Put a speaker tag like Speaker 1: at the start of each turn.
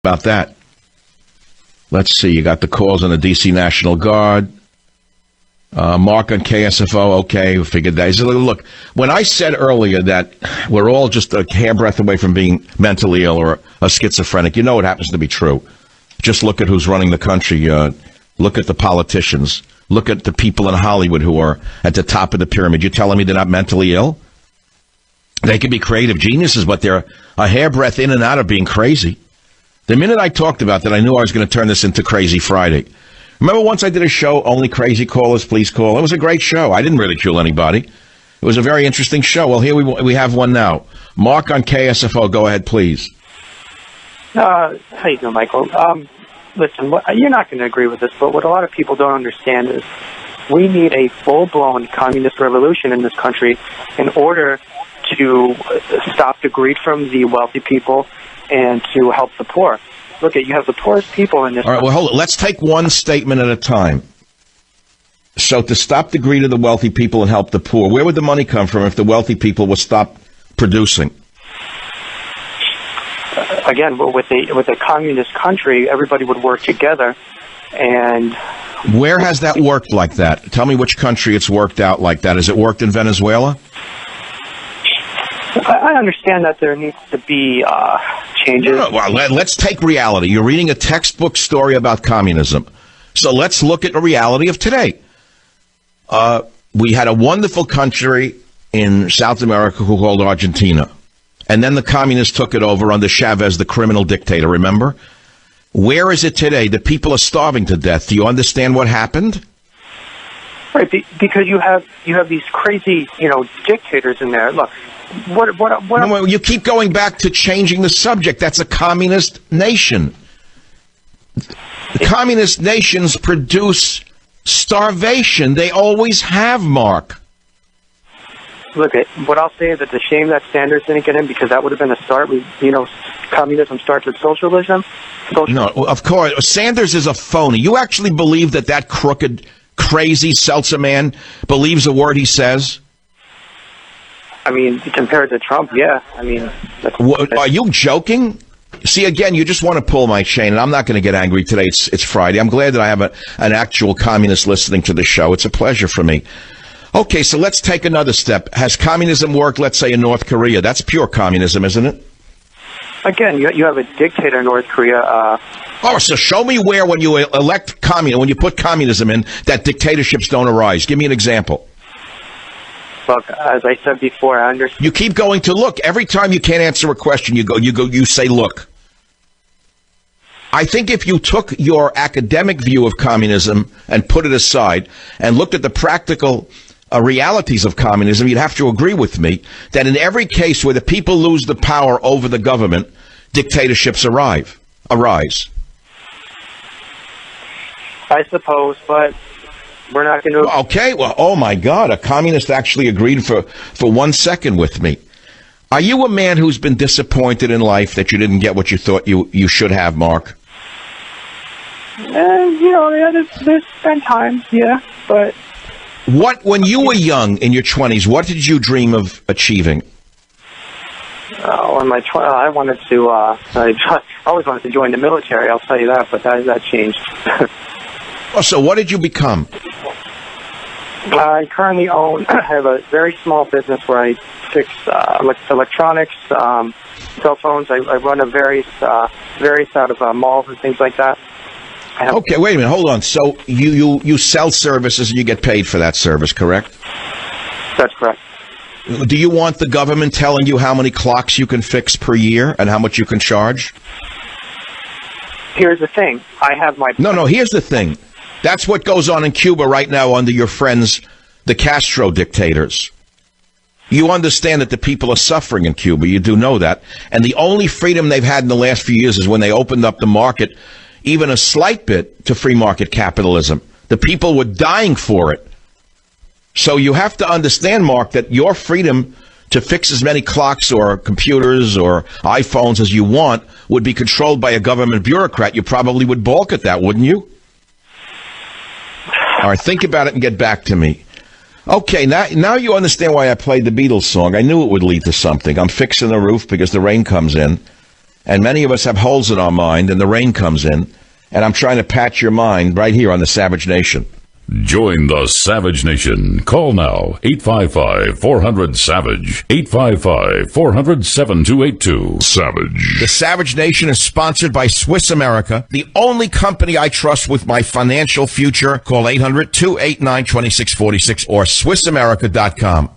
Speaker 1: about that. Let's see. You got the calls on the D.C. National Guard. Mark on KSFO. Okay, we figured that. So look, when I said earlier that we're all just a hairbreadth away from being mentally ill or a schizophrenic, you know it happens to be true. Just look at who's running the country. Look at the politicians. Look at the people in Hollywood who are at the top of the pyramid. You're telling me they're not mentally ill? They can be creative geniuses, but they're a hairbreadth in and out of being crazy. The minute I talked about that, I knew I was going to turn this into Crazy Friday. Remember once I did a show, Only Crazy Callers Please Call? It was a great show. I didn't ridicule anybody. It was a very interesting show. Well, here we have one now. Mark on KSFO, go ahead, please.
Speaker 2: How you doing, Michael? Listen, you're not going to agree with this, but what a lot of people don't understand is we need a full-blown communist revolution in this country in order to stop the greed from the wealthy people and to help the poor. Look, you have the poorest people in this.
Speaker 1: All right, well, hold on. Let's take one statement at a time. So to stop the greed of the wealthy people and help the poor, where would the money come from if the wealthy people would stop producing?
Speaker 2: Again, with a communist country, everybody would work together. And
Speaker 1: where has that worked like that? Tell me which country it's worked out like that. Has it worked in Venezuela?
Speaker 2: I understand that there needs to be changes.
Speaker 1: No, well, let's take reality. You're reading a textbook story about communism. So let's look at the reality of today. We had a wonderful country in South America called Argentina. And then the communists took it over under Chavez, the criminal dictator, remember? Where is it today? The people are starving to death. Do you understand what happened?
Speaker 2: Right, because you have these crazy, dictators in there. Look,
Speaker 1: No, you keep going back to changing the subject. That's a communist nation. The communist nations produce starvation. They always have, Mark.
Speaker 2: Look, what I'll say is it's a shame that Sanders didn't get in because that would have been a start. Communism starts with socialism.
Speaker 1: No, of course. Sanders is a phony. You actually believe that crooked, crazy seltzer man believes a word he says?
Speaker 2: I mean, compared to Trump, yeah. I mean,
Speaker 1: are you joking? See, again, you just want to pull my chain, and I'm not going to get angry today. It's Friday. I'm glad that I have an actual communist listening to the show. It's a pleasure for me. Okay, so let's take another step. Has communism worked, let's say, in North Korea? That's pure communism, isn't it?
Speaker 2: Again, you have a dictator in North Korea.
Speaker 1: So show me where, when you elect when you put communism in, that dictatorships don't arise. Give me an example.
Speaker 2: Look, as I said before, I understand.
Speaker 1: You keep going to look. Every time you can't answer a question, you say look. I think if you took your academic view of communism and put it aside and looked at the practical realities of communism, you'd have to agree with me that in every case where the people lose the power over the government, dictatorships arise.
Speaker 2: I suppose, but we're not going to...
Speaker 1: Okay, well, oh my God, a communist actually agreed for 1 second with me. Are you a man who's been disappointed in life that you didn't get what you thought you should have, Mark?
Speaker 2: There's been times, yeah, but...
Speaker 1: When you were young, in your 20s, what did you dream of achieving?
Speaker 2: In my I wanted to. I always wanted to join the military. I'll tell you that, but that changed.
Speaker 1: So what did you become?
Speaker 2: I currently have a very small business where I fix electronics, cell phones. I run a various out of malls and things like that.
Speaker 1: Okay, wait a minute. Hold on. So you sell services and you get paid for that service, correct?
Speaker 2: That's correct.
Speaker 1: Do you want the government telling you how many clocks you can fix per year and how much you can charge?
Speaker 2: Here's the thing. I have my...
Speaker 1: No, here's the thing. That's what goes on in Cuba right now under your friends, the Castro dictators. You understand that the people are suffering in Cuba. You do know that. And the only freedom they've had in the last few years is when they opened up the market, even a slight bit, to free market capitalism. The people were dying for it. So you have to understand, Mark, that your freedom to fix as many clocks or computers or iPhones as you want would be controlled by a government bureaucrat. You probably would balk at that, wouldn't you? All right, think about it and get back to me. Okay, now you understand why I played the Beatles song. I knew it would lead to something. I'm fixing the roof because the rain comes in. And many of us have holes in our mind, and the rain comes in. And I'm trying to patch your mind right here on the Savage Nation.
Speaker 3: Join the Savage Nation. Call now, 855-400-SAVAGE, 855-400-7282. Savage.
Speaker 1: The Savage Nation is sponsored by Swiss America, the only company I trust with my financial future. Call 800-289-2646 or SwissAmerica.com.